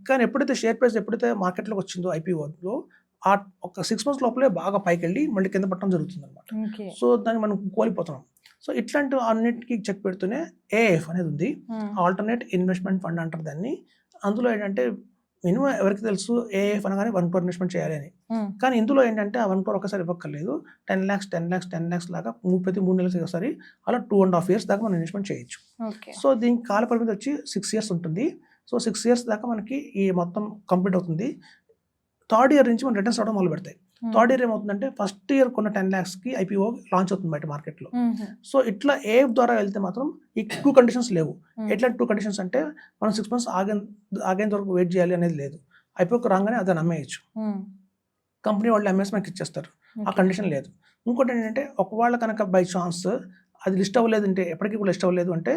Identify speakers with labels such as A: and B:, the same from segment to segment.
A: కానీ ఎప్పుడైతే share price ఎప్పుడైతే మార్కెట్లోకి వచ్చిందో ఐపీఓలో ఒక 6 మంత్స్ లోపలే బాగా పైకెళ్ళి మళ్ళీ కింద పట్టడం జరుగుతుందన్నమాట. సో దాన్ని మనం కోల్పోతున్నాం. సో ఇట్లాంటి అన్నిటికీ చెక్ పెడుతూనే ఏఎఫ్ అనేది ఉంది, ఆల్టర్నేట్ ఇన్వెస్ట్మెంట్ ఫండ్ అంటారు దాన్ని. అందులో ఏంటంటే మినిమం ఎవరికి తెలుసు ఏఎఫ్ అనగానే 1 crore ఇన్వెస్ట్మెంట్ చేయాలి అని. కానీ ఇందులో ఏంటంటే ఆ 1 crore ఒకసారి ఇవ్వక్కర్లేదు, 10 lakhs లాగా ప్రతి 3 నెలలకి ఒకసారి అలా 2.5 years దాకా మనం ఇన్వెస్ట్మెంట్ చేయొచ్చు. సో దీనికి కాల పరిమితి వచ్చి 6 years ఉంటుంది. సో 6 years దాకా మనకి ఈ మొత్తం కంప్లీట్ అవుతుంది. థర్డ్ ఇయర్ నుంచి మన రిటర్న్స్ రావడం మొదలు పెడతాయి. థర్డ్ ఇయర్ ఏమవుతుందంటే ఫస్ట్ ఇయర్ కొన్న 10 lakhsకి ఐపీఓ లాంచ్ అవుతుంది బయట మార్కెట్లో. సో ఇట్లా ఏఎఫ్ ద్వారా వెళ్తే మాత్రం ఈ 2 కండిషన్స్ లేవు. ఎట్లాంటి 2 కండిషన్స్ అంటే మనం 6 months ఆగేంత వరకు వెయిట్ చేయాలి అనేది లేదు. ఐపీఓకి రాగానే అదని అమ్మేయచ్చు, కంపెనీ వాళ్ళు అమ్మేసి మనకి ఇచ్చేస్తారు, ఆ కండిషన్ లేదు. ఇంకోటి ఏంటంటే ఒకవేళ కనుక బై ఛాన్స్ అది లిస్ట్ అవ్వలేదు అంటే, ఎప్పటికీ కూడా లిస్ట్ అవ్వలేదు అంటే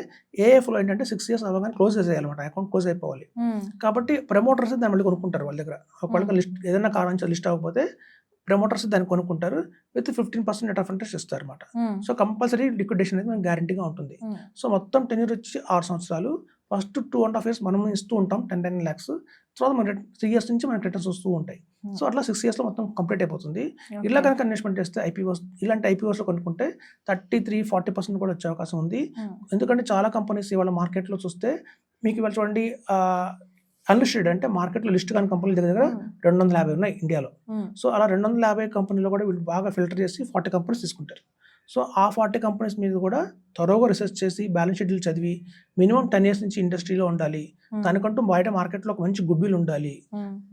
A: ఏఎఫ్లో ఏంటంటే 6 years అవ్వగానే క్లోజ్ చేసేయాలన్నమాట, అకౌంట్ క్లోజ్ అయిపోవాలి. కాబట్టి ప్రమోటర్స్ దాన్ని మళ్ళీ కొనుక్కుంటారు వాళ్ళ దగ్గర. ఒకవేళ లిస్ట్ ఏదైనా కారణం నుంచి లిస్ట్ అవ్వకపోతే ప్రమోటర్స్ దాన్ని కొనుక్కుంటారు, విత్ 15% రేట్ ఆఫ్ ఇంట్రెస్ట్ ఇస్తారు అనమాట. సో కంపల్సరీ లిక్విడేషన్ అనేది మనకి గ్యారంటీగా ఉంటుంది. సో మొత్తం టెన్యూర్ వచ్చి 6 సంవత్సరాలు. ఫస్ట్ 2.5 years మనం ఇస్తూ ఉంటాం 10 lakhs, తర్వాత మన 3 years నుంచి మనకి రిటర్న్స్ వస్తూ ఉంటాయి. సో అట్లా 6 yearsలో మొత్తం కంప్లీట్ అయిపోతుంది. ఇలా కనుక ఇన్వెస్ట్మెంట్ చేస్తే ఇలాంటి ఐపీఓస్లో కొనుక్కుంటే 33-40% కూడా వచ్చే అవకాశం ఉంది. ఎందుకంటే చాలా కంపెనీస్ ఇవాళ మార్కెట్లో చూస్తే మీకు ఇవాళ చూడండి, అన్లిస్టెడ్ అంటే మార్కెట్లో లిస్ట్ కాని కంపెనీల దగ్గర 250 ఉన్నాయి ఇండియాలో. సో అలా 250 కంపెనీలో కూడా వీళ్ళు బాగా ఫిల్టర్ చేసి 40 కంపెనీస్ తీసుకుంటారు. సో ఆ 40 కంపెనీస్ మీద కూడా త్వరగా రీసెర్చ్ చేసి బ్యాలెన్స్ షీట్లు చదివి మినిమం 10 years నుంచి ఇండస్ట్రీలో ఉండాలి, దానికంటూ బయట మార్కెట్లో ఒక మంచి గుడ్ విల్ ఉండాలి,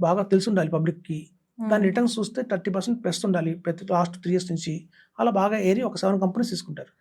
A: బాగా తెలిసి ఉండాలి పబ్లిక్కి, దాని రిటర్న్స్ చూస్తే 30% ప్లస్ ఉండాలి ప్రతి లాస్ట్ 3 years నుంచి. అలా బాగా ఏరి ఒక 7 కంపెనీస్ తీసుకుంటారు.